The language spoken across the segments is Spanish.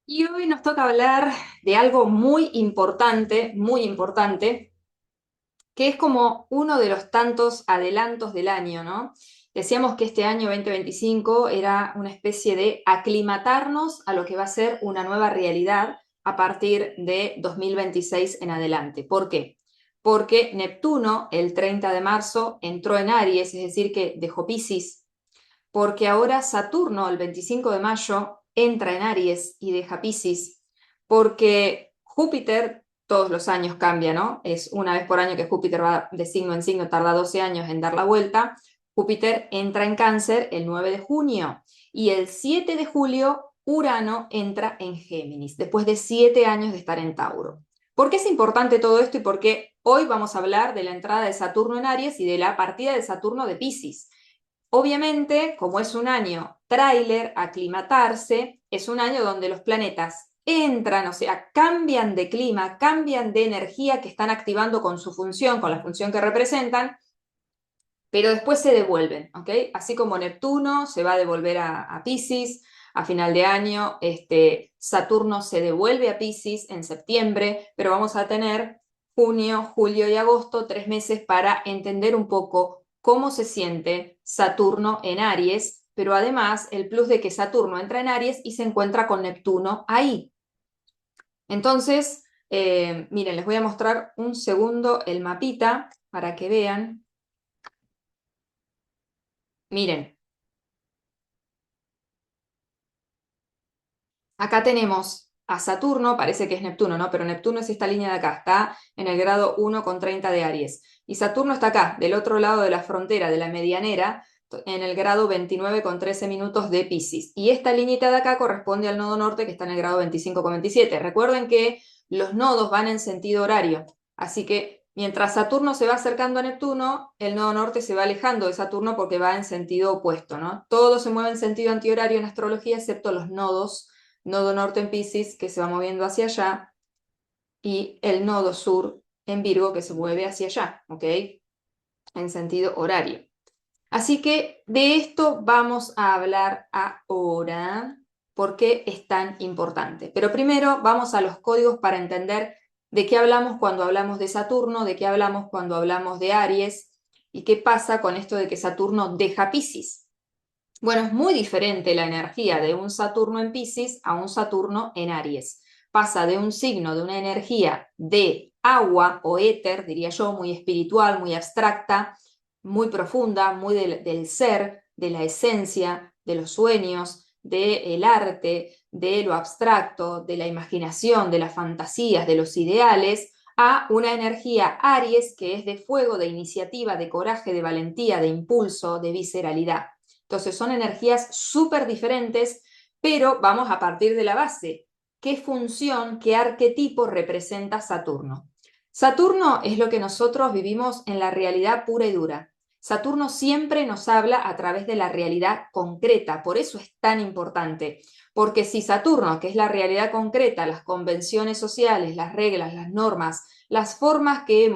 Y hoy nos toca hablar de algo muy importante, que es como uno de los tantos adelantos del año, ¿no? Decíamos que este año 2025 era una especie de aclimatarnos a lo que va a ser una nueva realidad a partir de 2026 en adelante. ¿Por qué? Porque Neptuno el 30 de marzo entró en Aries, es decir, que dejó Piscis, porque ahora Saturno el 25 de mayo entra en Aries y deja Piscis, porque Júpiter todos los años cambia, ¿no? Es una vez por año que Júpiter va de signo en signo, tarda 12 años en dar la vuelta. Júpiter entra en Cáncer el 9 de junio y el 7 de julio Urano entra en Géminis, después de 7 años de estar en Tauro. ¿Por qué es importante todo esto y por qué hoy vamos a hablar de la entrada de Saturno en Aries y de la partida de Saturno de Piscis? Obviamente, como es un año tráiler, aclimatarse, es un año donde los planetas entran, o sea, cambian de clima, cambian de energía que están activando con su función, con la función que representan, pero después se devuelven, ¿ok? Así como Neptuno se va a devolver a Piscis a final de año, Saturno se devuelve a Piscis en septiembre, pero vamos a tener junio, julio y agosto, 3 meses para entender un poco cómo se siente Saturno en Aries, pero además el plus de que Saturno entra en Aries y se encuentra con Neptuno ahí. Entonces, miren, les voy a mostrar un segundo el mapita para que vean. Miren, acá tenemos a Saturno, parece que es Neptuno, ¿no? Pero Neptuno es esta línea de acá, está en el grado 1,30 de Aries. Y Saturno está acá, del otro lado de la frontera, de la medianera, en el grado 29,13 de Piscis. Y esta liñita de acá corresponde al nodo norte, que está en el grado 25,27. Recuerden que los nodos van en sentido horario, así que mientras Saturno se va acercando a Neptuno, el nodo norte se va alejando de Saturno porque va en sentido opuesto, ¿no? Todo se mueve en sentido antihorario en astrología, excepto los nodos, nodo norte en Piscis que se va moviendo hacia allá y el nodo sur en Virgo que se mueve hacia allá, ¿ok? En sentido horario. Así que de esto vamos a hablar ahora, porque es tan importante. Pero primero vamos a los códigos para entender de qué hablamos cuando hablamos de Saturno, de qué hablamos cuando hablamos de Aries y qué pasa con esto de que Saturno deja Piscis. Bueno, es muy diferente la energía de un Saturno en Piscis a un Saturno en Aries. Pasa de un signo, de una energía de agua o éter, diría yo, muy espiritual, muy abstracta, muy profunda, muy del ser, de la esencia, de los sueños, del arte, de lo abstracto, de la imaginación, de las fantasías, de los ideales, a una energía Aries que es de fuego, de iniciativa, de coraje, de valentía, de impulso, de visceralidad. Entonces son energías súper diferentes, pero vamos a partir de la base. ¿Qué función, qué arquetipo representa Saturno? Saturno es lo que nosotros vivimos en la realidad pura y dura. Saturno siempre nos habla a través de la realidad concreta, por eso es tan importante, porque si Saturno, que es la realidad concreta, las convenciones sociales, las reglas, las normas, las formas que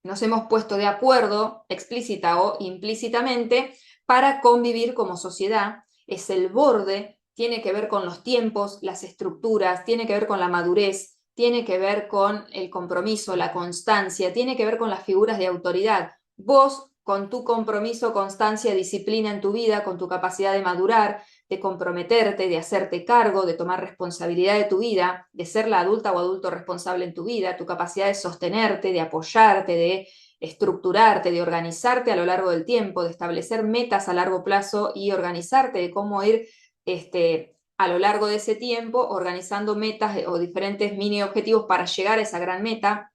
nos hemos puesto de acuerdo explícita o implícitamente para convivir como sociedad, es el borde, tiene que ver con los tiempos, las estructuras, tiene que ver con la madurez, tiene que ver con el compromiso, la constancia, tiene que ver con las figuras de autoridad. Vos, con tu compromiso, constancia, disciplina en tu vida, con tu capacidad de madurar, de comprometerte, de hacerte cargo, de tomar responsabilidad de tu vida, de ser la adulta o adulto responsable en tu vida, tu capacidad de sostenerte, de apoyarte, de estructurarte, de organizarte a lo largo del tiempo, de establecer metas a largo plazo y organizarte de cómo ir a lo largo de ese tiempo organizando metas o diferentes mini objetivos para llegar a esa gran meta,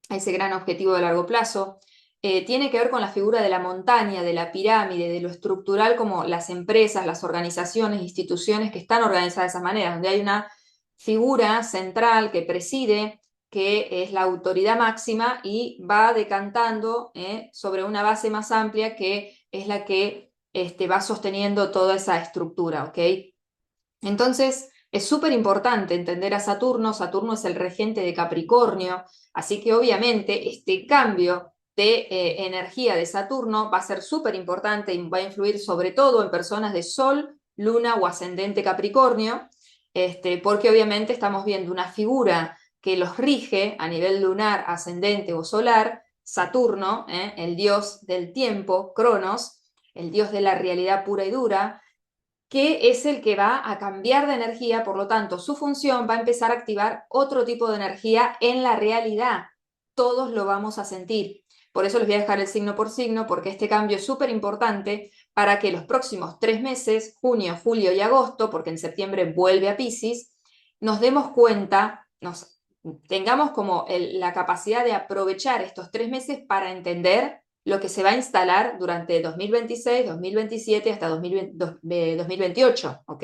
a ese gran objetivo de largo plazo. Tiene que ver con la figura de la montaña, de la pirámide, de lo estructural, como las empresas, las organizaciones, instituciones que están organizadas de esa manera, donde hay una figura central que preside, que es la autoridad máxima y va decantando sobre una base más amplia que es la que va sosteniendo toda esa estructura, ¿ok? Entonces, es súper importante entender a Saturno. Saturno es el regente de Capricornio, así que obviamente este cambio de energía de Saturno va a ser súper importante y va a influir sobre todo en personas de Sol, Luna o ascendente Capricornio. porque obviamente estamos viendo una figura que los rige a nivel lunar, ascendente o solar, Saturno, el dios del tiempo, Cronos, el dios de la realidad pura y dura, que es el que va a cambiar de energía, por lo tanto, su función va a empezar a activar otro tipo de energía en la realidad. Todos lo vamos a sentir. Por eso les voy a dejar el signo por signo, porque este cambio es súper importante para que los próximos 3 meses, junio, julio y agosto, porque en septiembre vuelve a Piscis, nos demos cuenta, tengamos como la capacidad de aprovechar estos 3 meses para entender lo que se va a instalar durante 2026, 2027 hasta 2028, ¿ok?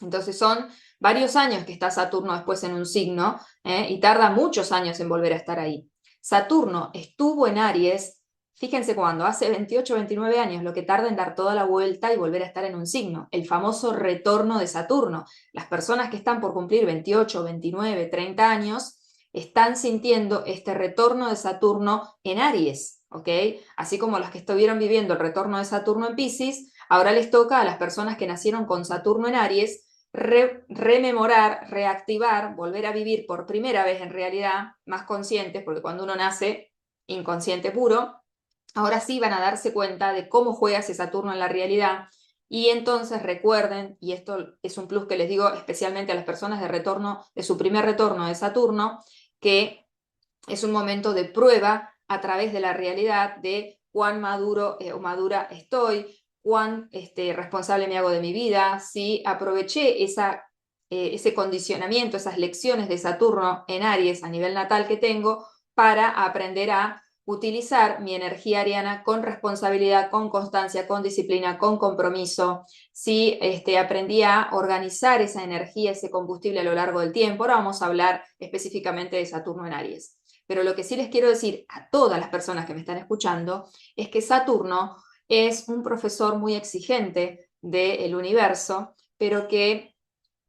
Entonces son varios años que está Saturno después en un signo, y tarda muchos años en volver a estar ahí. Saturno estuvo en Aries, fíjense cuando, hace 28, 29 años, lo que tarda en dar toda la vuelta y volver a estar en un signo, el famoso retorno de Saturno. Las personas que están por cumplir 28, 29, 30 años están sintiendo este retorno de Saturno en Aries, ¿ok? Así como los que estuvieron viviendo el retorno de Saturno en Piscis, ahora les toca a las personas que nacieron con Saturno en Aries rememorar, reactivar, volver a vivir por primera vez en realidad, más conscientes, porque cuando uno nace inconsciente puro, ahora sí van a darse cuenta de cómo juega ese Saturno en la realidad. Y entonces recuerden, y esto es un plus que les digo especialmente a las personas de retorno, de su primer retorno de Saturno, que es un momento de prueba a través de la realidad de cuán maduro o madura estoy, cuán responsable me hago de mi vida, si aproveché ese condicionamiento, esas lecciones de Saturno en Aries a nivel natal que tengo para aprender a utilizar mi energía ariana con responsabilidad, con constancia, con disciplina, con compromiso, si aprendí a organizar esa energía, ese combustible a lo largo del tiempo. Ahora vamos a hablar específicamente de Saturno en Aries. Pero lo que sí les quiero decir a todas las personas que me están escuchando es que Saturno es un profesor muy exigente del universo, pero que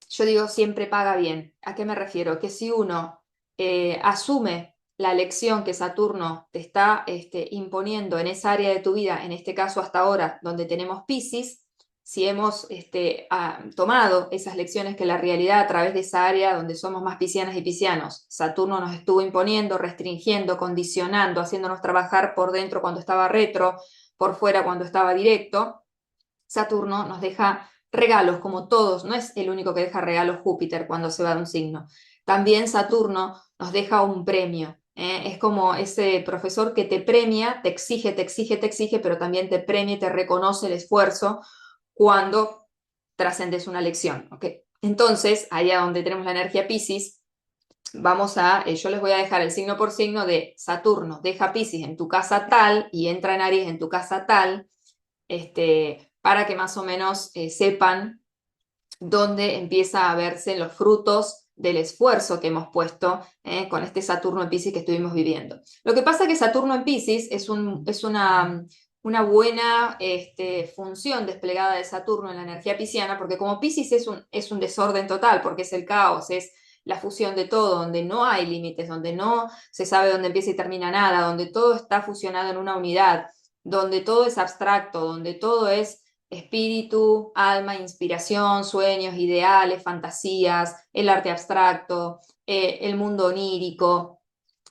yo digo siempre paga bien. ¿A qué me refiero? Que si uno asume la lección que Saturno te está imponiendo en esa área de tu vida, en este caso hasta ahora, donde tenemos Piscis, si hemos tomado esas lecciones que la realidad a través de esa área donde somos más piscianas y piscianos, Saturno nos estuvo imponiendo, restringiendo, condicionando, haciéndonos trabajar por dentro cuando estaba retro, por fuera cuando estaba directo, Saturno nos deja regalos como todos, no es el único que deja regalos Júpiter cuando se va de un signo. También Saturno nos deja un premio. Es como ese profesor que te premia, te exige, te exige, te exige, pero también te premia y te reconoce el esfuerzo cuando trascendes una lección. ¿Okay? Entonces, allá donde tenemos la energía Piscis, yo les voy a dejar el signo por signo de Saturno, deja Piscis en tu casa tal y entra en Aries en tu casa tal, para que más o menos sepan dónde empieza a verse los frutos del esfuerzo que hemos puesto con este Saturno en Piscis que estuvimos viviendo. Lo que pasa es que Saturno en Piscis es una buena función desplegada de Saturno en la energía pisciana, porque como Piscis es un desorden total, porque es el caos, es la fusión de todo, donde no hay límites, donde no se sabe dónde empieza y termina nada, donde todo está fusionado en una unidad, donde todo es abstracto, donde todo es espíritu, alma, inspiración, sueños, ideales, fantasías, el arte abstracto, el mundo onírico.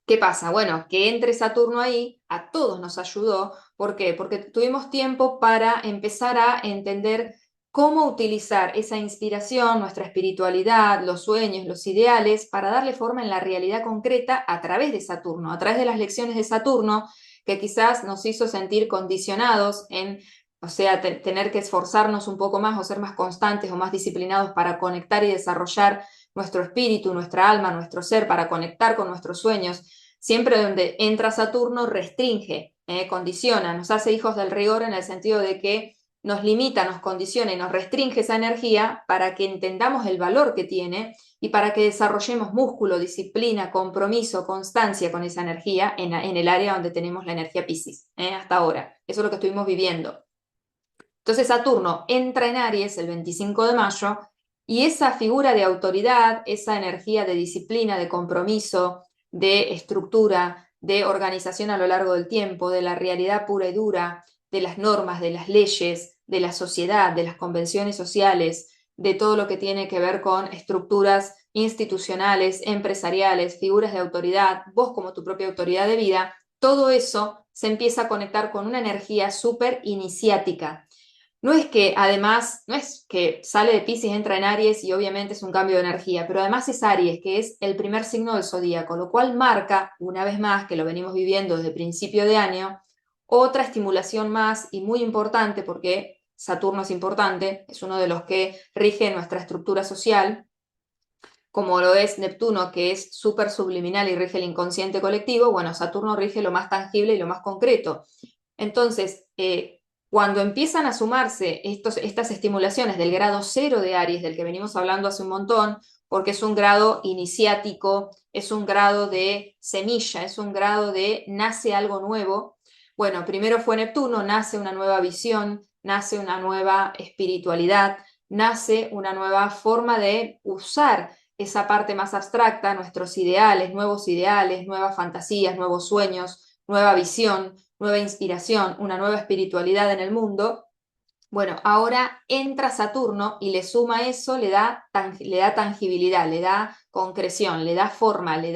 ¿Qué pasa? Bueno, que entre Saturno ahí a todos nos ayudó. ¿Por qué? Porque tuvimos tiempo para empezar a entender cómo utilizar esa inspiración, nuestra espiritualidad, los sueños, los ideales, para darle forma en la realidad concreta a través de Saturno, a través de las lecciones de Saturno, que quizás nos hizo sentir condicionados en, o sea, tener que esforzarnos un poco más o ser más constantes o más disciplinados para conectar y desarrollar nuestro espíritu, nuestra alma, nuestro ser, para conectar con nuestros sueños. Siempre donde entra Saturno restringe, condiciona, nos hace hijos del rigor en el sentido de que nos limita, nos condiciona y nos restringe esa energía para que entendamos el valor que tiene y para que desarrollemos músculo, disciplina, compromiso, constancia con esa energía en el área donde tenemos la energía Piscis, hasta ahora. Eso es lo que estuvimos viviendo. Entonces Saturno entra en Aries el 25 de mayo y esa figura de autoridad, esa energía de disciplina, de compromiso, de estructura, de organización a lo largo del tiempo, de la realidad pura y dura, de las normas, de las leyes, de la sociedad, de las convenciones sociales, de todo lo que tiene que ver con estructuras institucionales, empresariales, figuras de autoridad, vos como tu propia autoridad de vida, todo eso se empieza a conectar con una energía súper iniciática. No es que además, no es que sale de Piscis, entra en Aries y obviamente es un cambio de energía, pero además es Aries, que es el primer signo del zodíaco, lo cual marca, una vez más, que lo venimos viviendo desde principio de año, otra estimulación más y muy importante, porque Saturno es importante, es uno de los que rige nuestra estructura social, como lo es Neptuno, que es súper subliminal y rige el inconsciente colectivo. Bueno, Saturno rige lo más tangible y lo más concreto. Entonces, cuando empiezan a sumarse estas estimulaciones del grado 0 de Aries, del que venimos hablando hace un montón, porque es un grado iniciático, es un grado de semilla, es un grado de nace algo nuevo. Bueno, primero fue Neptuno, nace una nueva visión, nace una nueva espiritualidad, nace una nueva forma de usar esa parte más abstracta, nuestros ideales, nuevas fantasías, nuevos sueños, nueva visión, nueva inspiración, una nueva espiritualidad en el mundo. Bueno, ahora entra Saturno y le suma eso, le da tangibilidad, le da concreción, le da forma, le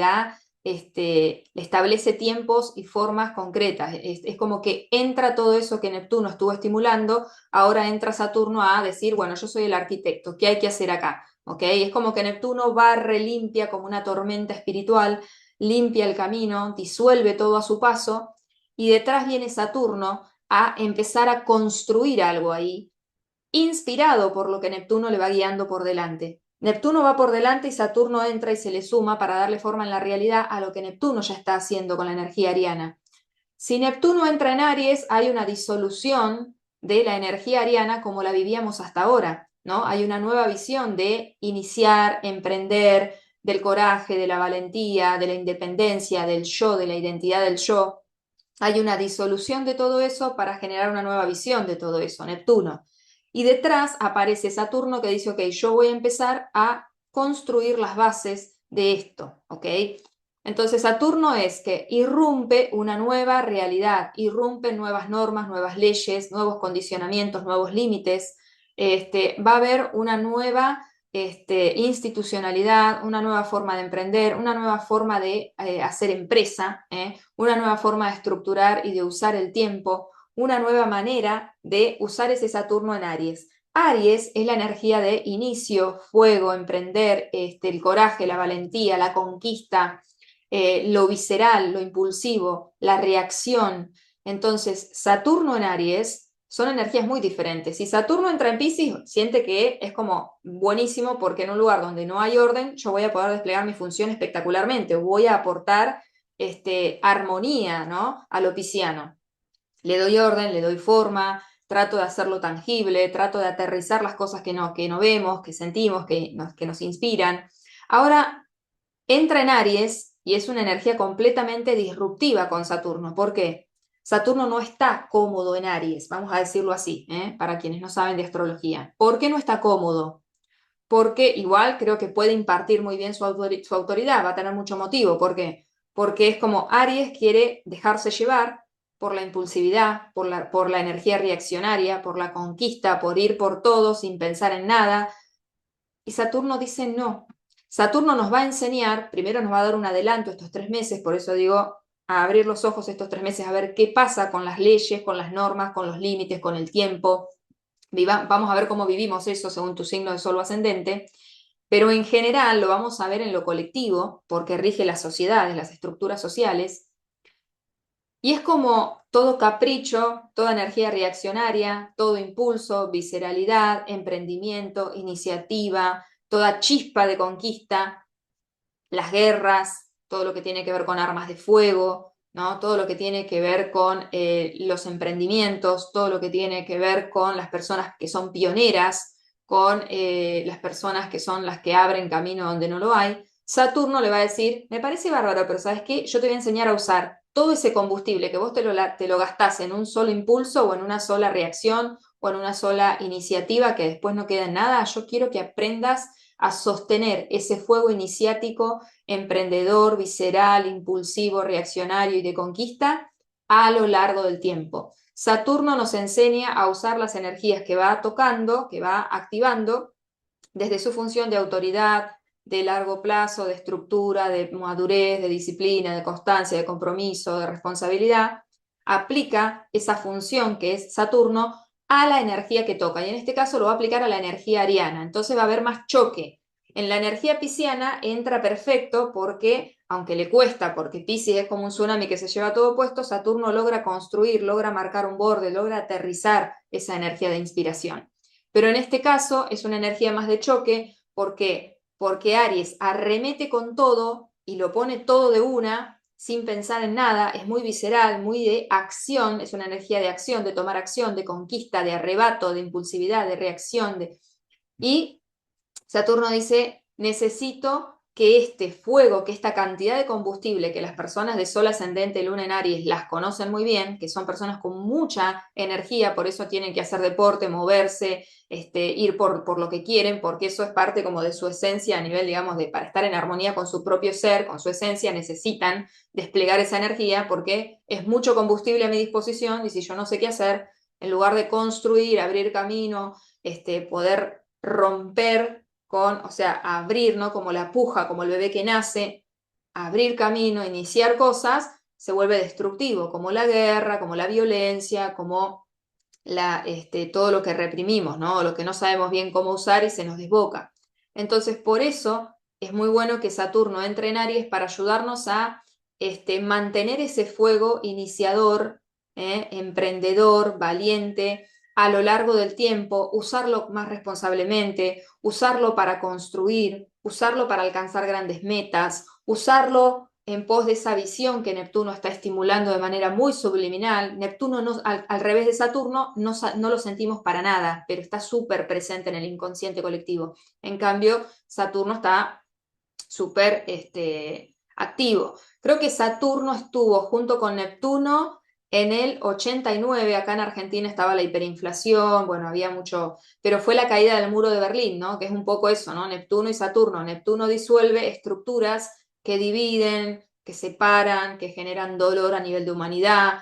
establece tiempos y formas concretas. Es como que entra todo eso que Neptuno estuvo estimulando, ahora entra Saturno a decir, bueno, yo soy el arquitecto, ¿qué hay que hacer acá? ¿Okay? Es como que Neptuno barre, limpia como una tormenta espiritual, limpia el camino, disuelve todo a su paso, y detrás viene Saturno a empezar a construir algo ahí, inspirado por lo que Neptuno le va guiando por delante. Neptuno va por delante y Saturno entra y se le suma para darle forma en la realidad a lo que Neptuno ya está haciendo con la energía ariana. Si Neptuno entra en Aries, hay una disolución de la energía ariana como la vivíamos hasta ahora, ¿no? Hay una nueva visión de iniciar, emprender, del coraje, de la valentía, de la independencia, del yo, de la identidad del yo. Hay una disolución de todo eso para generar una nueva visión de todo eso, Neptuno. Y detrás aparece Saturno que dice, ok, yo voy a empezar a construir las bases de esto, ¿ok? Entonces Saturno es que irrumpe una nueva realidad, irrumpen nuevas normas, nuevas leyes, nuevos condicionamientos, nuevos límites. Va a haber una nueva institucionalidad, una nueva forma de emprender, una nueva forma de hacer empresa, una nueva forma de estructurar y de usar el tiempo, una nueva manera de usar ese Saturno en Aries. Aries es la energía de inicio, fuego, emprender, el coraje, la valentía, la conquista, lo visceral, lo impulsivo, la reacción. Entonces, Saturno en Aries son energías muy diferentes. Si Saturno entra en Piscis, siente que es como buenísimo porque en un lugar donde no hay orden, yo voy a poder desplegar mi función espectacularmente, voy a aportar armonía, ¿no? A lo pisciano. Le doy orden, le doy forma, trato de hacerlo tangible, trato de aterrizar las cosas que no vemos, que sentimos, que nos inspiran. Ahora entra en Aries y es una energía completamente disruptiva con Saturno. ¿Por qué? Saturno no está cómodo en Aries, vamos a decirlo así, para quienes no saben de astrología. ¿Por qué no está cómodo? Porque igual creo que puede impartir muy bien su autoridad, va a tener mucho motivo. ¿Por qué? Porque es como Aries quiere dejarse llevar por la impulsividad, por la energía reaccionaria, por la conquista, por ir por todo sin pensar en nada. Y Saturno dice no. Saturno nos va a enseñar, primero nos va a dar un adelanto estos 3 meses, por eso digo, a abrir los ojos estos 3 meses, a ver qué pasa con las leyes, con las normas, con los límites, con el tiempo. Vamos a ver cómo vivimos eso según tu signo de sol o ascendente, pero en general lo vamos a ver en lo colectivo, porque rige las sociedades, las estructuras sociales, y es como todo capricho, toda energía reaccionaria, todo impulso, visceralidad, emprendimiento, iniciativa, toda chispa de conquista, las guerras, todo lo que tiene que ver con armas de fuego, ¿no? Todo lo que tiene que ver con los emprendimientos, todo lo que tiene que ver con las personas que son pioneras, con las personas que son las que abren camino donde no lo hay. Saturno le va a decir, me parece bárbaro, pero ¿sabes qué? Yo te voy a enseñar a usar todo ese combustible que vos te lo gastás en un solo impulso o en una sola reacción o en una sola iniciativa que después no queda en nada. Yo quiero que aprendas a sostener ese fuego iniciático, emprendedor, visceral, impulsivo, reaccionario y de conquista a lo largo del tiempo. Saturno nos enseña a usar las energías que va tocando, que va activando, desde su función de autoridad, de largo plazo, de estructura, de madurez, de disciplina, de constancia, de compromiso, de responsabilidad, aplica esa función que es Saturno a la energía que toca. Y en este caso lo va a aplicar a la energía ariana. Entonces va a haber más choque. En la energía pisciana entra perfecto porque, aunque le cuesta, porque Piscis es como un tsunami que se lleva todo puesto, Saturno logra construir, logra marcar un borde, logra aterrizar esa energía de inspiración. Pero en este caso es una energía más de choque porque Aries arremete con todo y lo pone todo de una, sin pensar en nada, es muy visceral, muy de acción, es una energía de acción, de tomar acción, de conquista, de arrebato, de impulsividad, de reacción. Y Saturno dice, necesito que este fuego, que esta cantidad de combustible que las personas de Sol ascendente, Luna en Aries las conocen muy bien, que son personas con mucha energía, por eso tienen que hacer deporte, moverse, ir por lo que quieren, porque eso es parte como de su esencia a nivel, digamos, de para estar en armonía con su propio ser, con su esencia, necesitan desplegar esa energía porque es mucho combustible a mi disposición y si yo no sé qué hacer, en lugar de construir, abrir camino, poder romper o sea, abrir, ¿no? Como la puja, como el bebé que nace, abrir camino, iniciar cosas, se vuelve destructivo, como la guerra, como la violencia, como todo lo que reprimimos, ¿no? Lo que no sabemos bien cómo usar y se nos desboca. Entonces, por eso es muy bueno que Saturno entre en Aries para ayudarnos a mantener ese fuego iniciador, emprendedor, valiente, a lo largo del tiempo, usarlo más responsablemente, usarlo para construir, usarlo para alcanzar grandes metas, usarlo en pos de esa visión que Neptuno está estimulando de manera muy subliminal. Neptuno, al revés de Saturno, no lo sentimos para nada, pero está súper presente en el inconsciente colectivo. En cambio, Saturno está súper activo. Creo que Saturno estuvo junto con Neptuno en el 89, acá en Argentina estaba la hiperinflación, bueno, había mucho, pero fue la caída del muro de Berlín, ¿no? Que es un poco eso, ¿no? Neptuno y Saturno. Neptuno disuelve estructuras que dividen, que separan, que generan dolor a nivel de humanidad,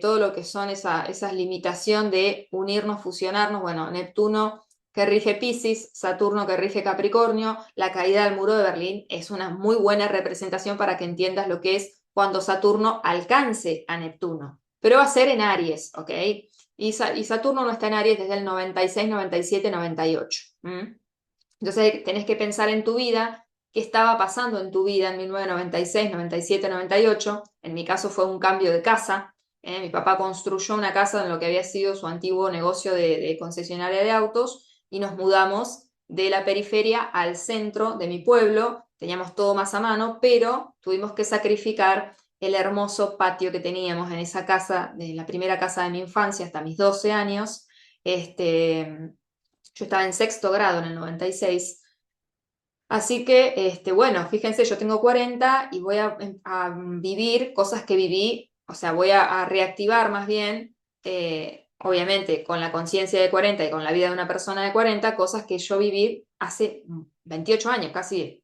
todo lo que son esas limitación de unirnos, fusionarnos. Bueno, Neptuno que rige Piscis, Saturno que rige Capricornio, la caída del muro de Berlín es una muy buena representación para que entiendas lo que es cuando Saturno alcance a Neptuno. Pero va a ser en Aries, ¿ok? Y Saturno no está en Aries desde el 96, 97, 98. Entonces tenés que pensar en tu vida, qué estaba pasando en tu vida en 1996, 97, 98. En mi caso fue un cambio de casa. Mi papá construyó una casa en lo que había sido su antiguo negocio de concesionaria de autos y nos mudamos de la periferia al centro de mi pueblo. Teníamos todo más a mano, pero tuvimos que sacrificar el hermoso patio que teníamos en esa casa, de la primera casa de mi infancia hasta mis 12 años. Yo estaba en sexto grado en el 96. Así que, bueno, fíjense, yo tengo 40 y voy a vivir cosas que viví, o sea, voy a reactivar más bien, obviamente con la conciencia de 40 y con la vida de una persona de 40, cosas que yo viví hace 28 años, casi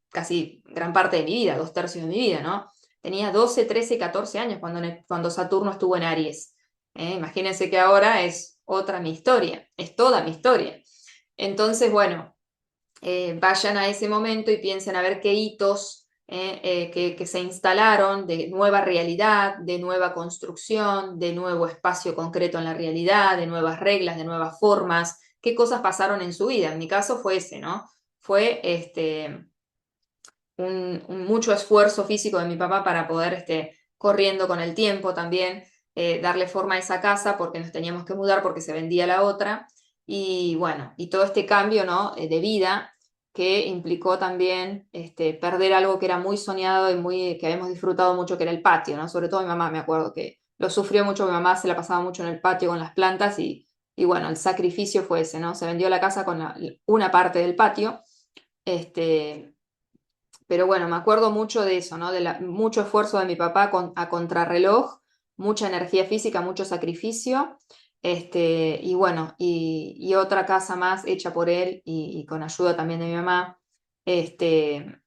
gran parte de mi vida, 2/3 de mi vida, ¿no? Tenía 12, 13, 14 años cuando Saturno estuvo en Aries. Imagínense que ahora es otra mi historia, es toda mi historia. Entonces, bueno, vayan a ese momento y piensen a ver qué hitos que se instalaron de nueva realidad, de nueva construcción, de nuevo espacio concreto en la realidad, de nuevas reglas, de nuevas formas, qué cosas pasaron en su vida. En mi caso fue ese, ¿no? Fue mucho esfuerzo físico de mi papá para poder, corriendo con el tiempo también, darle forma a esa casa porque nos teníamos que mudar porque se vendía la otra. Y bueno, y todo este cambio, ¿no? De vida que implicó también perder algo que era muy soñado y que habíamos disfrutado mucho, que era el patio, ¿no? Sobre todo mi mamá, me acuerdo que lo sufrió mucho, mi mamá se la pasaba mucho en el patio con las plantas y bueno, el sacrificio fue ese, ¿no? Se vendió la casa con una parte del patio, pero bueno, me acuerdo mucho de eso, ¿no? Mucho esfuerzo de mi papá a contrarreloj, mucha energía física, mucho sacrificio, y bueno, y otra casa más hecha por él y con ayuda también de mi mamá. Este,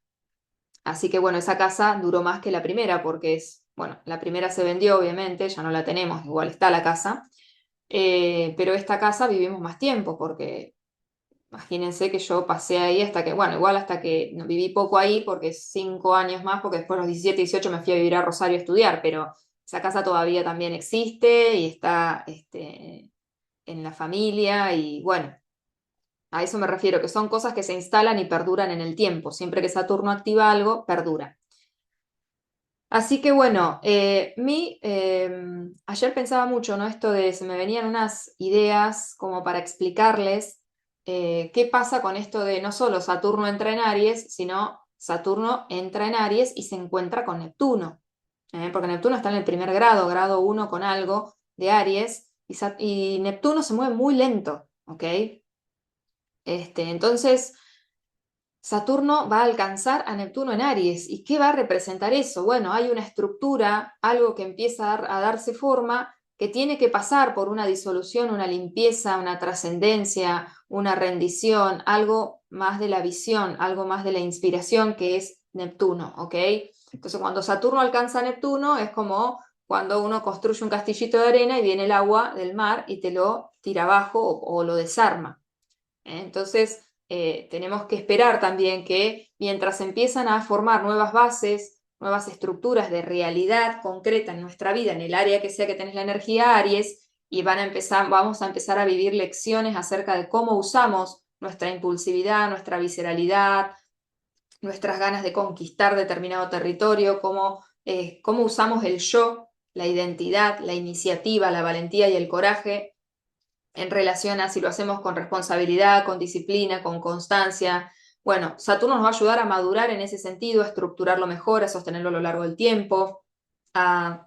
Así que bueno, esa casa duró más que la primera porque bueno, la primera se vendió obviamente, ya no la tenemos, igual está la casa, pero esta casa vivimos más tiempo porque Imagínense que yo pasé ahí hasta que, bueno, igual hasta que no, viví poco ahí, porque 5 años más, porque después a los 17, 18 me fui a vivir a Rosario a estudiar, pero esa casa todavía también existe y está en la familia y bueno, a eso me refiero, que son cosas que se instalan y perduran en el tiempo. Siempre que Saturno activa algo, perdura. Así que bueno, ayer pensaba mucho, ¿no? Esto de, se me venían unas ideas como para explicarles qué pasa con esto de no solo Saturno entra en Aries, sino Saturno entra en Aries y se encuentra con Neptuno. Porque Neptuno está en el primer grado, grado 1 con algo de Aries, y Neptuno se mueve muy lento, ¿ok? Entonces, Saturno va a alcanzar a Neptuno en Aries. ¿Y qué va a representar eso? Bueno, hay una estructura, algo que empieza a darse forma, que tiene que pasar por una disolución, una limpieza, una trascendencia, una rendición, algo más de la visión, algo más de la inspiración que es Neptuno, ¿ok? Entonces, cuando Saturno alcanza a Neptuno, es como cuando uno construye un castillito de arena y viene el agua del mar y te lo tira abajo o lo desarma. Entonces, tenemos que esperar también que mientras empiezan a formar nuevas bases, nuevas estructuras de realidad concreta en nuestra vida, en el área que sea que tenés la energía Aries, y vamos a empezar a vivir lecciones acerca de cómo usamos nuestra impulsividad, nuestra visceralidad, nuestras ganas de conquistar determinado territorio, cómo usamos el yo, la identidad, la iniciativa, la valentía y el coraje en relación a si lo hacemos con responsabilidad, con disciplina, con constancia. Bueno, Saturno nos va a ayudar a madurar en ese sentido, a estructurarlo mejor, a sostenerlo a lo largo del tiempo, a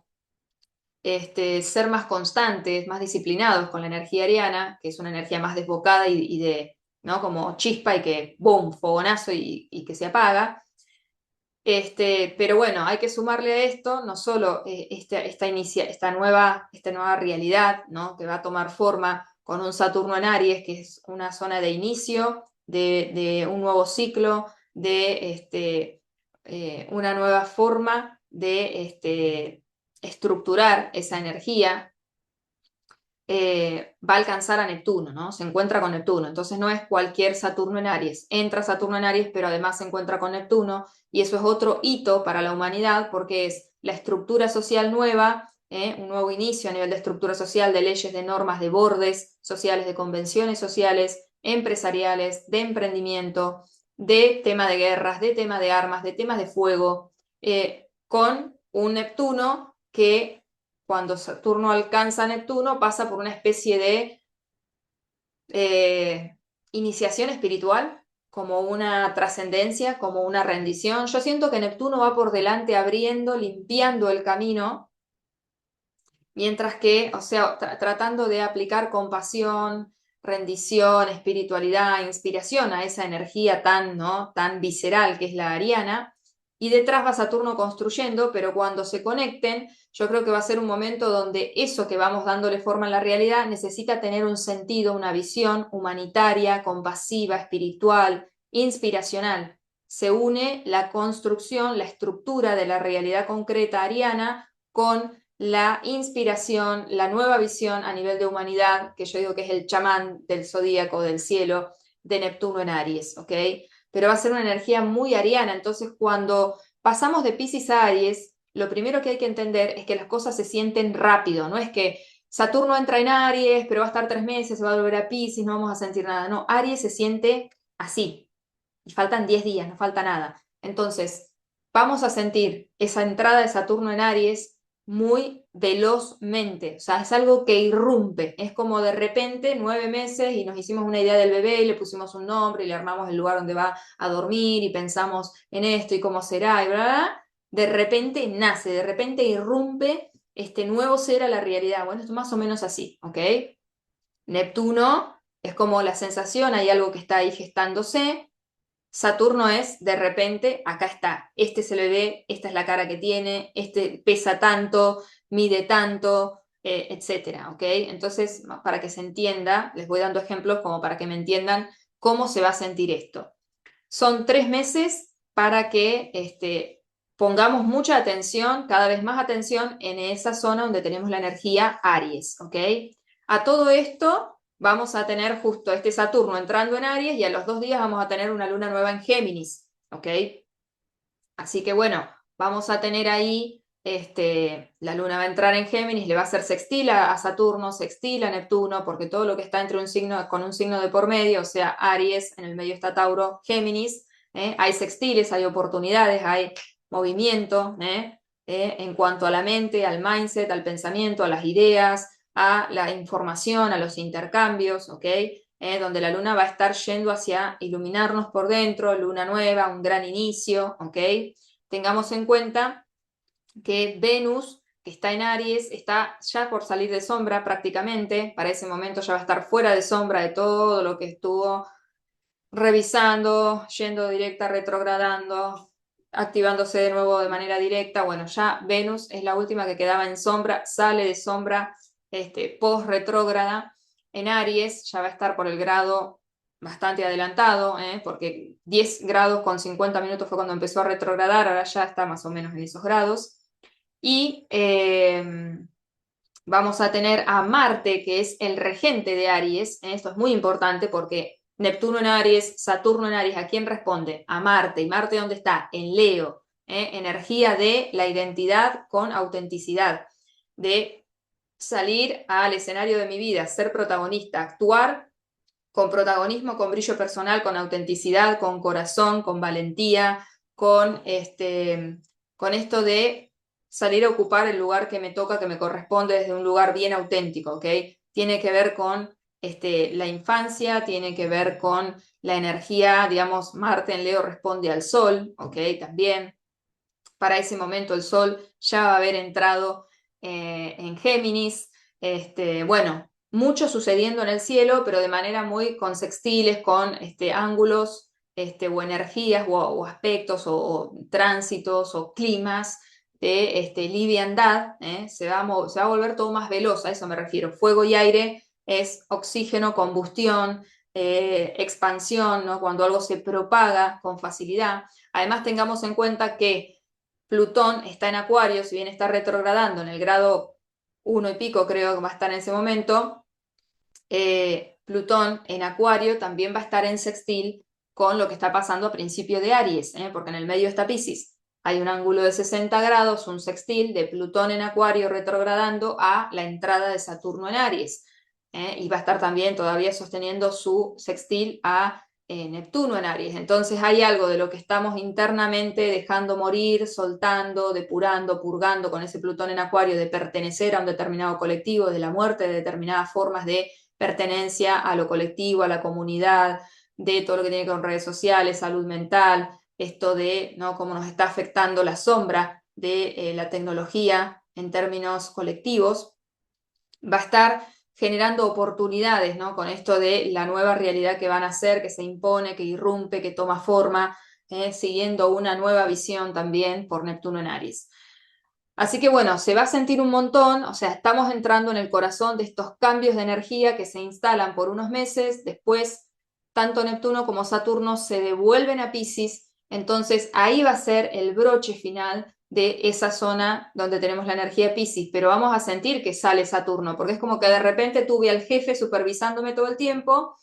ser más constantes, más disciplinados con la energía ariana, que es una energía más desbocada y de, ¿no? Como chispa y que, boom, fogonazo y que se apaga. Pero bueno, hay que sumarle a esto no solo esta nueva realidad, ¿no? Que va a tomar forma con un Saturno en Aries, que es una zona de inicio, de un nuevo ciclo, de una nueva forma de estructurar esa energía. Va a alcanzar a Neptuno, ¿no? Se encuentra con Neptuno. Entonces no es cualquier Saturno en Aries. Entra Saturno en Aries, pero además se encuentra con Neptuno. Y eso es otro hito para la humanidad porque es la estructura social nueva, un nuevo inicio a nivel de estructura social, de leyes, de normas, de bordes sociales, de convenciones sociales, empresariales, de emprendimiento, de tema de guerras, de tema de armas, de temas de fuego, con un Neptuno que cuando Saturno alcanza a Neptuno, pasa por una especie de iniciación espiritual, como una trascendencia, como una rendición. Yo siento que Neptuno va por delante abriendo, limpiando el camino, mientras que, o sea, tratando de aplicar compasión, rendición, espiritualidad, inspiración a esa energía tan, ¿no? tan visceral que es la ariana, y detrás va Saturno construyendo, pero cuando se conecten, yo creo que va a ser un momento donde eso que vamos dándole forma en la realidad necesita tener un sentido, una visión humanitaria, compasiva, espiritual, inspiracional. Se une la construcción, la estructura de la realidad concreta ariana con la inspiración, la nueva visión a nivel de humanidad, que yo digo que es el chamán del zodíaco, del cielo, de Neptuno en Aries, ¿ok? Pero va a ser una energía muy ariana, entonces cuando pasamos de Piscis a Aries, lo primero que hay que entender es que las cosas se sienten rápido, no es que Saturno entra en Aries, pero va a estar 3 meses, se va a volver a Piscis, no vamos a sentir nada, no, Aries se siente así, y faltan 10 días, no falta nada. Entonces, vamos a sentir esa entrada de Saturno en Aries muy velozmente, o sea, es algo que irrumpe, es como de repente 9 meses y nos hicimos una idea del bebé y le pusimos un nombre y le armamos el lugar donde va a dormir y pensamos en esto y cómo será y bla, bla, bla. De repente nace, de repente irrumpe este nuevo ser a la realidad. Bueno, esto más o menos así, ¿ok? Neptuno es como la sensación, hay algo que está ahí gestándose. Saturno es, de repente, acá está, este es el bebé, esta es la cara que tiene, este pesa tanto, mide tanto, etcétera, ¿ok? Entonces, para que se entienda, les voy dando ejemplos como para que me entiendan cómo se va a sentir esto. Son 3 meses para que pongamos mucha atención, cada vez más atención en esa zona donde tenemos la energía Aries, ¿ok? A todo esto vamos a tener justo este Saturno entrando en Aries y a los 2 días vamos a tener una luna nueva en Géminis, ¿ok? Así que bueno, vamos a tener ahí, la luna va a entrar en Géminis, le va a hacer sextil a Saturno, sextil a Neptuno, porque todo lo que está entre un signo, con un signo de por medio, o sea, Aries, en el medio está Tauro, Géminis, hay sextiles, hay oportunidades, hay movimiento, en cuanto a la mente, al mindset, al pensamiento, a las ideas, a la información, a los intercambios, ¿ok? Donde la luna va a estar yendo hacia iluminarnos por dentro, luna nueva, un gran inicio, ¿ok? Tengamos en cuenta que Venus, que está en Aries, está ya por salir de sombra prácticamente, para ese momento ya va a estar fuera de sombra de todo lo que estuvo revisando, yendo directa, retrogradando, activándose de nuevo de manera directa. Bueno, ya Venus es la última que quedaba en sombra, sale de sombra post retrógrada en Aries, ya va a estar por el grado bastante adelantado, porque 10 grados con 50 minutos fue cuando empezó a retrogradar, ahora ya está más o menos en esos grados. Y vamos a tener a Marte, que es el regente de Aries. Esto es muy importante porque Neptuno en Aries, Saturno en Aries, ¿a quién responde? A Marte. ¿Y Marte dónde está? En Leo. Energía de la identidad con autenticidad, de salir al escenario de mi vida, ser protagonista, actuar con protagonismo, con brillo personal, con autenticidad, con corazón, con valentía, con esto de salir a ocupar el lugar que me toca, que me corresponde desde un lugar bien auténtico, ¿ok? Tiene que ver con la infancia, tiene que ver con la energía, digamos, Marte en Leo responde al Sol, ¿ok? También para ese momento el Sol ya va a haber entrado en Géminis. Bueno, mucho sucediendo en el cielo, pero de manera muy con sextiles, con ángulos o energías o aspectos o tránsitos o climas de liviandad. Se va a volver todo más veloz, a eso me refiero. Fuego y aire es oxígeno, combustión, expansión, ¿no? Cuando algo se propaga con facilidad. Además, tengamos en cuenta que Plutón está en Acuario, si bien está retrogradando en el grado 1 y pico, creo que va a estar en ese momento. Plutón en Acuario también va a estar en sextil con lo que está pasando a principio de Aries, porque en el medio está Piscis. Hay un ángulo de 60 grados, un sextil de Plutón en Acuario retrogradando a la entrada de Saturno en Aries. Y va a estar también todavía sosteniendo su sextil a Neptuno en Aries. Entonces hay algo de lo que estamos internamente dejando morir, soltando, depurando, purgando con ese Plutón en Acuario, de pertenecer a un determinado colectivo, de la muerte de determinadas formas de pertenencia a lo colectivo, a la comunidad, de todo lo que tiene que ver con redes sociales, salud mental, esto de, ¿no?, cómo nos está afectando la sombra de la tecnología en términos colectivos, va a estar generando oportunidades, ¿no?, con esto de la nueva realidad que van a ser, que se impone, que irrumpe, que toma forma, siguiendo una nueva visión también por Neptuno en Aries. Así que bueno, se va a sentir un montón, o sea, estamos entrando en el corazón de estos cambios de energía que se instalan por unos meses, después tanto Neptuno como Saturno se devuelven a Piscis, entonces ahí va a ser el broche final de esa zona donde tenemos la energía Piscis, pero vamos a sentir que sale Saturno, porque es como que de repente tuve al jefe supervisándome todo el tiempo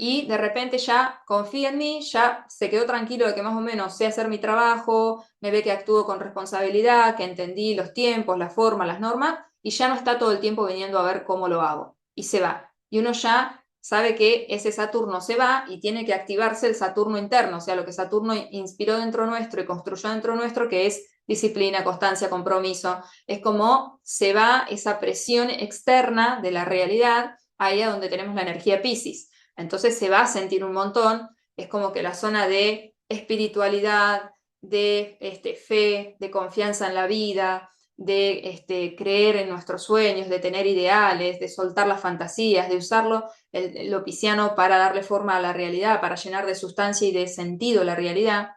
y de repente ya confía en mí, ya se quedó tranquilo de que más o menos sé hacer mi trabajo, me ve que actúo con responsabilidad, que entendí los tiempos, la forma, las normas, y ya no está todo el tiempo viniendo a ver cómo lo hago. Y se va. Y uno ya sabe que ese Saturno se va y tiene que activarse el Saturno interno, o sea, lo que Saturno inspiró dentro nuestro y construyó dentro nuestro, que es disciplina, constancia, compromiso. Es como se va esa presión externa de la realidad ahí a donde tenemos la energía Piscis. Entonces se va a sentir un montón, es como que la zona de espiritualidad, de fe, de confianza en la vida, de creer en nuestros sueños, de tener ideales, de soltar las fantasías, de usarlo lo pisciano para darle forma a la realidad, para llenar de sustancia y de sentido la realidad.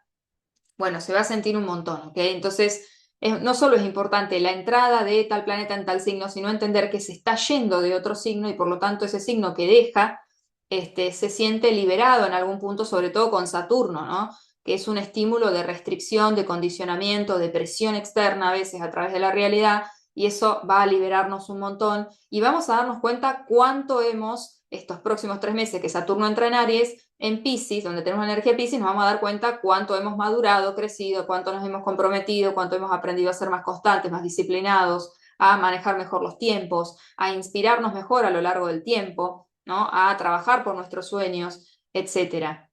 Bueno, se va a sentir un montón, ¿ok? Entonces, no solo es importante la entrada de tal planeta en tal signo, sino entender que se está yendo de otro signo y por lo tanto ese signo que deja se siente liberado en algún punto, sobre todo con Saturno, ¿no? Que es un estímulo de restricción, de condicionamiento, de presión externa a veces a través de la realidad, y eso va a liberarnos un montón y vamos a darnos cuenta cuánto hemos estos próximos 3 meses que Saturno entra en Aries, en Piscis, donde tenemos la energía Piscis, nos vamos a dar cuenta cuánto hemos madurado, crecido, cuánto nos hemos comprometido, cuánto hemos aprendido a ser más constantes, más disciplinados, a manejar mejor los tiempos, a inspirarnos mejor a lo largo del tiempo, ¿no? A trabajar por nuestros sueños, etcétera.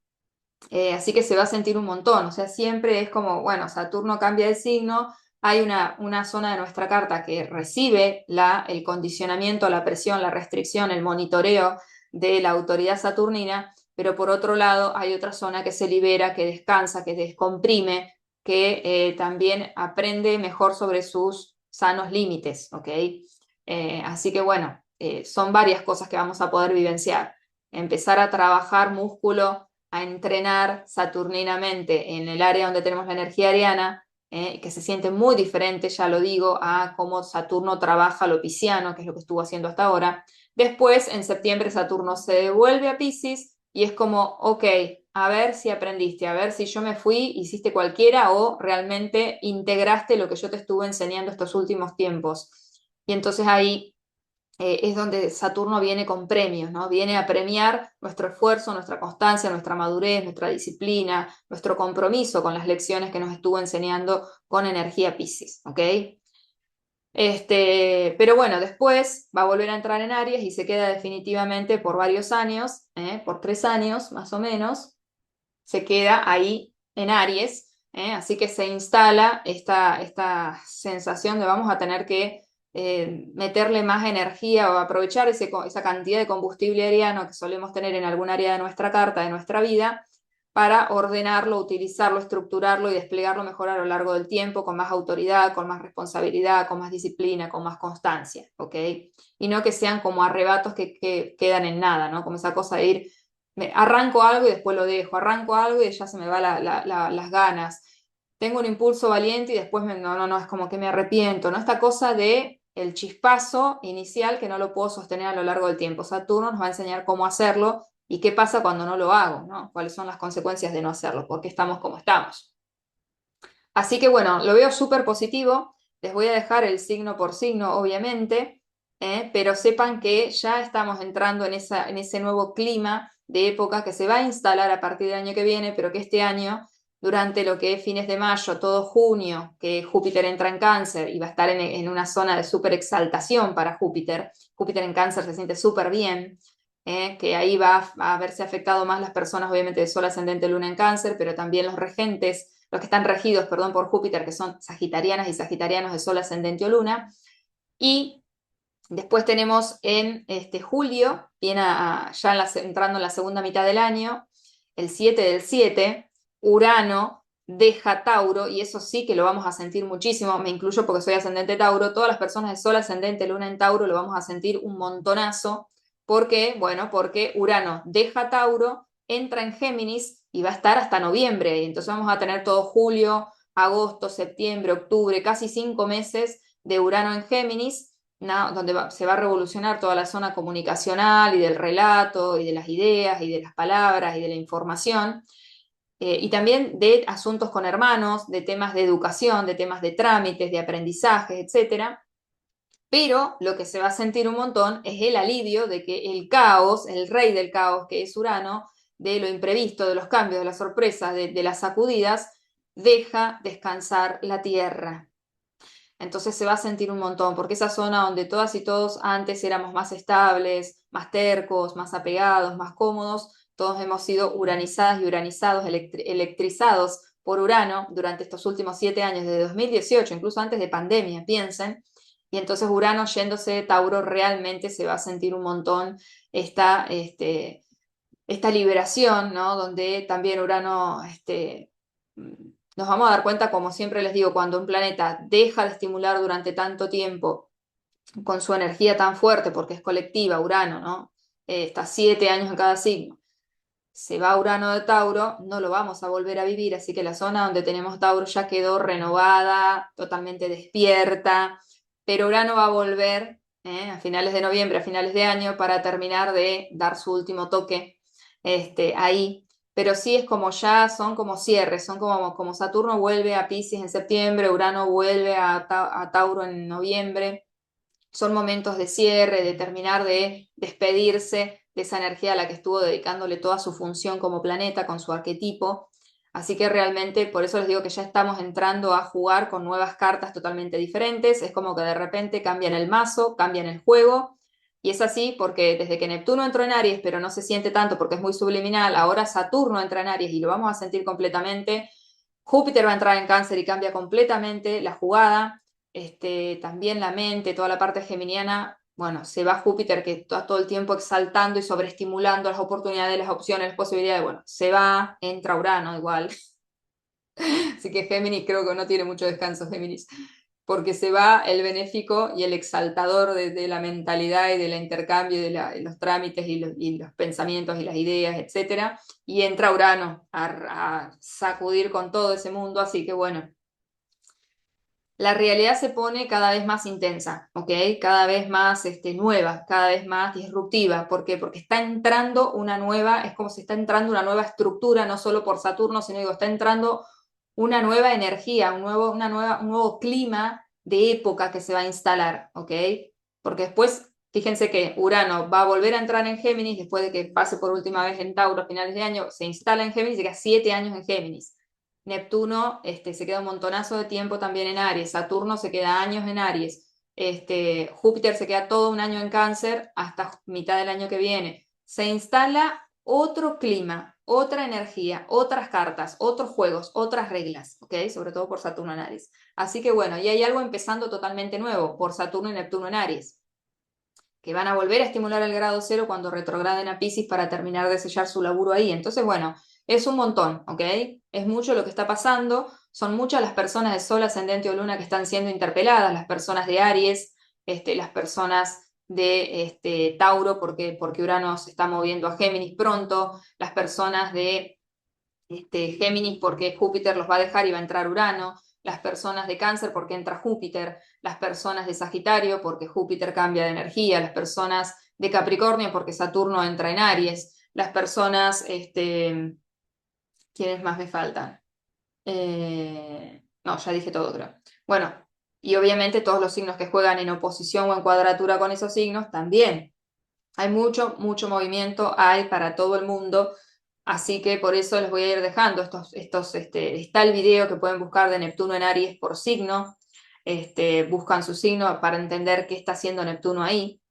Así que se va a sentir un montón, o sea, siempre es como, bueno, Saturno cambia de signo, hay una zona de nuestra carta que recibe el condicionamiento, la presión, la restricción, el monitoreo de la autoridad saturnina, pero por otro lado hay otra zona que se libera, que descansa, que descomprime, que también aprende mejor sobre sus sanos límites, ¿ok? Así que bueno, son varias cosas que vamos a poder vivenciar. Empezar a trabajar músculo, a entrenar saturninamente en el área donde tenemos la energía ariana, que se siente muy diferente, ya lo digo, a cómo Saturno trabaja lo pisciano, que es lo que estuvo haciendo hasta ahora. Después, en septiembre, Saturno se devuelve a Piscis y es como, ok, a ver si aprendiste, a ver si yo me fui, hiciste cualquiera o realmente integraste lo que yo te estuve enseñando estos últimos tiempos. Y entonces ahí es donde Saturno viene con premios, ¿no? Viene a premiar nuestro esfuerzo, nuestra constancia, nuestra madurez, nuestra disciplina, nuestro compromiso con las lecciones que nos estuvo enseñando con energía Piscis, ¿ok? Pero bueno, después va a volver a entrar en Aries y se queda definitivamente por varios años, por 3 años más o menos, se queda ahí en Aries, así que se instala esta sensación de vamos a tener que meterle más energía o aprovechar esa cantidad de combustible ariano que solemos tener en algún área de nuestra carta, de nuestra vida, para ordenarlo, utilizarlo, estructurarlo y desplegarlo mejor a lo largo del tiempo, con más autoridad, con más responsabilidad, con más disciplina, con más constancia, ¿ok? Y no que sean como arrebatos que quedan en nada, ¿no? Como esa cosa de ir, arranco algo y después lo dejo, arranco algo y ya se me va las ganas. Tengo un impulso valiente y después no, es como que me arrepiento, ¿no? Esta cosa de el chispazo inicial que no lo puedo sostener a lo largo del tiempo. Saturno nos va a enseñar cómo hacerlo y qué pasa cuando no lo hago, ¿no? ¿Cuáles son las consecuencias de no hacerlo? ¿Por qué estamos como estamos? Así que bueno, lo veo súper positivo. Les voy a dejar el signo por signo, obviamente, pero sepan que ya estamos entrando en ese nuevo clima de época que se va a instalar a partir del año que viene, pero que este año, durante lo que es fines de mayo, todo junio, que Júpiter entra en Cáncer y va a estar en una zona de súper exaltación para Júpiter. Júpiter en Cáncer se siente súper bien. Que ahí va a verse afectado más las personas, obviamente, de Sol ascendente, Luna en Cáncer, pero también los regentes, los que están regidos, perdón, por Júpiter, que son sagitarianas y sagitarianos de Sol ascendente o Luna. Y después tenemos en julio, viene ya entrando en la segunda mitad del año, el 7 del 7, Urano deja Tauro, y eso sí que lo vamos a sentir muchísimo, me incluyo porque soy ascendente Tauro, todas las personas de Sol ascendente, Luna en Tauro lo vamos a sentir un montonazo. ¿Por qué? Bueno, porque Urano deja Tauro, entra en Géminis y va a estar hasta noviembre, y entonces vamos a tener todo julio, agosto, septiembre, octubre, casi 5 meses de Urano en Géminis, ¿no? Donde se va a revolucionar toda la zona comunicacional y del relato y de las ideas y de las palabras y de la información, y también de asuntos con hermanos, de temas de educación, de temas de trámites, de aprendizajes, etcétera. Pero lo que se va a sentir un montón es el alivio de que el caos, el rey del caos que es Urano, de lo imprevisto, de los cambios, de las sorpresas, de las sacudidas, deja descansar la Tierra. Entonces se va a sentir un montón, porque esa zona donde todas y todos antes éramos más estables, más tercos, más apegados, más cómodos, todos hemos sido uranizadas y uranizados, electrizados por Urano durante estos últimos 7 años, desde 2018, incluso antes de pandemia, piensen. Y entonces Urano yéndose de Tauro realmente se va a sentir un montón esta liberación, ¿no? Donde también Urano, nos vamos a dar cuenta, como siempre les digo, cuando un planeta deja de estimular durante tanto tiempo con su energía tan fuerte, porque es colectiva, Urano, ¿no? Está 7 años en cada signo. Se va Urano de Tauro, no lo vamos a volver a vivir, así que la zona donde tenemos Tauro ya quedó renovada, totalmente despierta, pero Urano va a volver a finales de noviembre, a finales de año, para terminar de dar su último toque ahí. Pero sí es como ya, son como cierres, son como Saturno vuelve a Piscis en septiembre, Urano vuelve a Tauro en noviembre. Son momentos de cierre, de terminar de despedirse de esa energía a la que estuvo dedicándole toda su función como planeta con su arquetipo. Así que realmente por eso les digo que ya estamos entrando a jugar con nuevas cartas totalmente diferentes. Es como que de repente cambian el mazo, cambian el juego. Y es así porque desde que Neptuno entró en Aries, pero no se siente tanto porque es muy subliminal, ahora Saturno entra en Aries y lo vamos a sentir completamente. Júpiter va a entrar en Cáncer y cambia completamente la jugada. También la mente, toda la parte geminiana, bueno, se va Júpiter que está todo el tiempo exaltando y sobreestimulando las oportunidades, las opciones, las posibilidades, bueno, se va, entra Urano igual. Así que Géminis creo que no tiene mucho descanso, Géminis, porque se va el benéfico y el exaltador de la mentalidad y del intercambio de los trámites y los pensamientos y las ideas, etcétera, y entra Urano a sacudir con todo ese mundo, así que bueno, la realidad se pone cada vez más intensa, ¿ok? Cada vez más nueva, cada vez más disruptiva. ¿Por qué? Porque está entrando una nueva, es como si está entrando una nueva estructura, no solo por Saturno, sino digo, está entrando una nueva energía, un nuevo clima de época que se va a instalar, ¿ok? Porque después, fíjense que Urano va a volver a entrar en Géminis, después de que pase por última vez en Tauro a finales de año, se instala en Géminis y queda 7 años en Géminis. Neptuno se queda un montonazo de tiempo también en Aries, Saturno se queda años en Aries, Júpiter se queda todo un año en Cáncer hasta mitad del año que viene. Se instala otro clima, otra energía, otras cartas, otros juegos, otras reglas, ¿ok? Sobre todo por Saturno en Aries. Así que bueno, y hay algo empezando totalmente nuevo por Saturno y Neptuno en Aries, que van a volver a estimular el grado cero cuando retrograden a Piscis para terminar de sellar su laburo ahí. Entonces, bueno, es un montón, ¿ok? Es mucho lo que está pasando, son muchas las personas de Sol, Ascendente o Luna que están siendo interpeladas, las personas de Aries, las personas de Tauro, porque Urano se está moviendo a Géminis pronto, las personas de Géminis porque Júpiter los va a dejar y va a entrar Urano, las personas de Cáncer porque entra Júpiter, las personas de Sagitario porque Júpiter cambia de energía, las personas de Capricornio porque Saturno entra en Aries, las personas, ¿quiénes más me faltan? No, ya dije todo, creo. Bueno, y obviamente todos los signos que juegan en oposición o en cuadratura con esos signos también. Hay mucho, mucho movimiento, hay para todo el mundo, así que por eso les voy a ir dejando está el video que pueden buscar de Neptuno en Aries por signo, buscan su signo para entender qué está haciendo Neptuno ahí,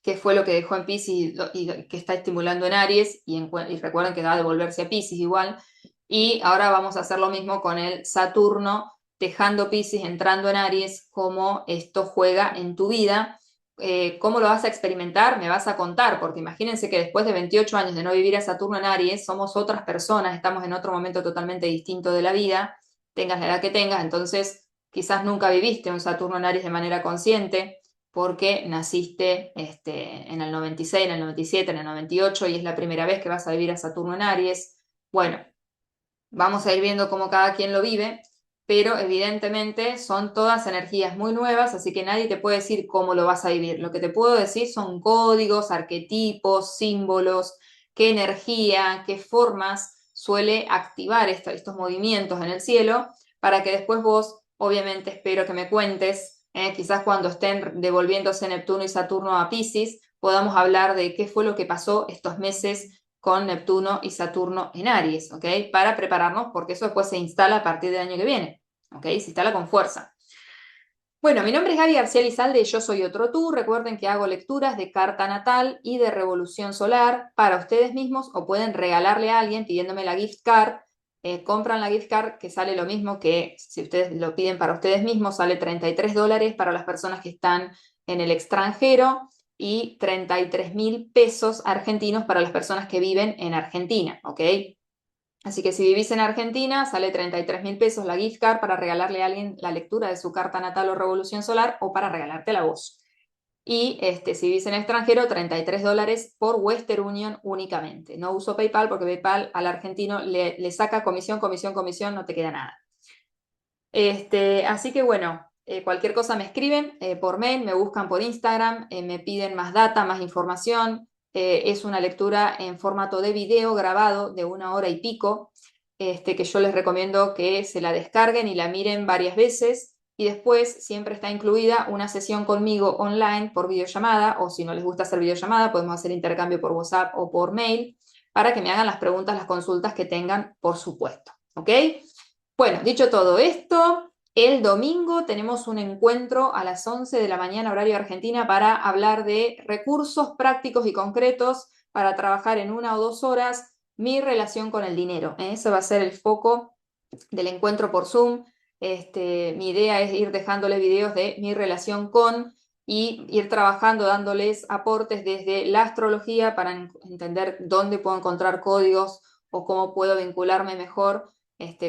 qué fue lo que dejó en Piscis y que está estimulando en Aries, y recuerden que va a devolverse a Piscis igual, y ahora vamos a hacer lo mismo con el Saturno, dejando Piscis, entrando en Aries, cómo esto juega en tu vida. ¿Cómo lo vas a experimentar? Me vas a contar, porque imagínense que después de 28 años de no vivir a Saturno en Aries, somos otras personas, estamos en otro momento totalmente distinto de la vida, tengas la edad que tengas, entonces quizás nunca viviste un Saturno en Aries de manera consciente, porque naciste en el 96, en el 97, en el 98 y es la primera vez que vas a vivir a Saturno en Aries. Bueno, vamos a ir viendo cómo cada quien lo vive, pero evidentemente son todas energías muy nuevas, así que nadie te puede decir cómo lo vas a vivir. Lo que te puedo decir son códigos, arquetipos, símbolos, qué energía, qué formas suele activar estos movimientos en el cielo, para que después vos, obviamente espero que me cuentes, quizás cuando estén devolviéndose Neptuno y Saturno a Piscis, podamos hablar de qué fue lo que pasó estos meses con Neptuno y Saturno en Aries, ¿ok? Para prepararnos, porque eso después se instala a partir del año que viene, ¿ok? Se instala con fuerza. Bueno, mi nombre es Gaby García Lizalde y yo soy Otro Tú. Recuerden que hago lecturas de carta natal y de revolución solar para ustedes mismos o pueden regalarle a alguien pidiéndome la gift card. Compran la gift card que sale lo mismo que si ustedes lo piden para ustedes mismos, sale $33 para las personas que están en el extranjero y 33.000 pesos argentinos para las personas que viven en Argentina, ¿ok? Así que si vivís en Argentina, sale 33.000 pesos la gift card para regalarle a alguien la lectura de su carta natal o revolución solar o para regalarte la voz. Y si vivís en extranjero, $33 por Western Union únicamente. No uso PayPal porque PayPal al argentino le saca comisión, comisión, comisión, no te queda nada. Así que bueno, cualquier cosa me escriben por mail, me buscan por Instagram, me piden más data, más información. Es una lectura en formato de video grabado de 1 hora y pico, que yo les recomiendo que se la descarguen y la miren varias veces. y después siempre está incluida una sesión conmigo online por videollamada, o si no les gusta hacer videollamada, podemos hacer intercambio por WhatsApp o por mail, para que me hagan las preguntas, las consultas que tengan, por supuesto. ¿Ok? Bueno, dicho todo esto, el domingo tenemos un encuentro a las 11 de la mañana, horario Argentina, para hablar de recursos prácticos y concretos para trabajar en 1 o 2 horas mi relación con el dinero. Ese va a ser el foco del encuentro por Zoom. Mi idea es ir dejándole videos de mi relación con y ir trabajando, dándoles aportes desde la astrología para entender dónde puedo encontrar códigos o cómo puedo vincularme mejor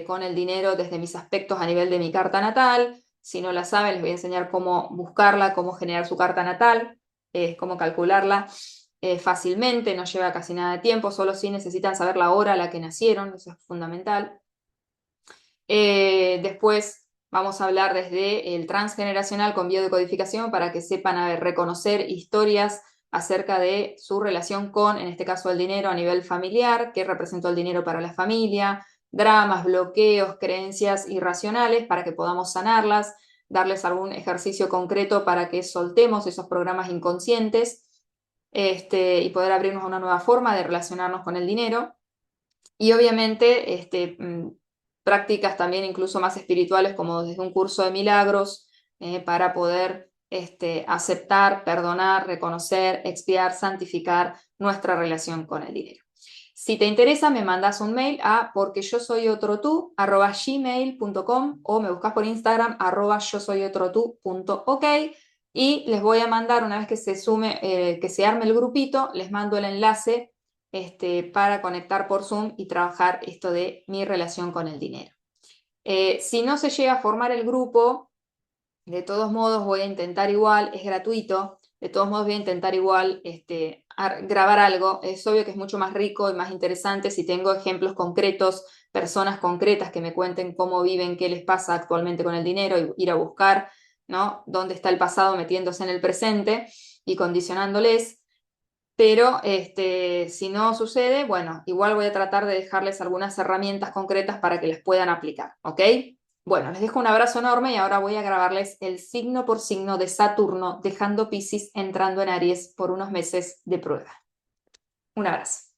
con el dinero desde mis aspectos a nivel de mi carta natal. Si no la saben, les voy a enseñar cómo buscarla, cómo generar su carta natal, cómo calcularla fácilmente, no lleva casi nada de tiempo, solo si necesitan saber la hora a la que nacieron, eso es fundamental. Después vamos a hablar desde el transgeneracional con biodecodificación para que sepan reconocer historias acerca de su relación con, en este caso, el dinero a nivel familiar, qué representó el dinero para la familia, dramas, bloqueos, creencias irracionales para que podamos sanarlas, darles algún ejercicio concreto para que soltemos esos programas inconscientes y poder abrirnos a una nueva forma de relacionarnos con el dinero. Y obviamente prácticas también incluso más espirituales como desde un curso de milagros para poder aceptar, perdonar, reconocer, expiar, santificar nuestra relación con el dinero. Si te interesa, me mandas un mail a porqueyosoyotrodú@gmail.com o me buscas por Instagram @yosoyotrodú.ok y les voy a mandar, una vez que que se arme el grupito, les mando el enlace para conectar por Zoom y trabajar esto de mi relación con el dinero. Si no se llega a formar el grupo, de todos modos voy a intentar igual, es gratuito, de todos modos voy a intentar igual grabar algo. Es obvio que es mucho más rico y más interesante si tengo ejemplos concretos, personas concretas que me cuenten cómo viven, qué les pasa actualmente con el dinero y ir a buscar, ¿no?, dónde está el pasado metiéndose en el presente y condicionándoles. Pero si no sucede, bueno, igual voy a tratar de dejarles algunas herramientas concretas para que las puedan aplicar, ¿ok? Bueno, les dejo un abrazo enorme y ahora voy a grabarles el signo por signo de Saturno, dejando Piscis entrando en Aries por unos meses de prueba. Un abrazo.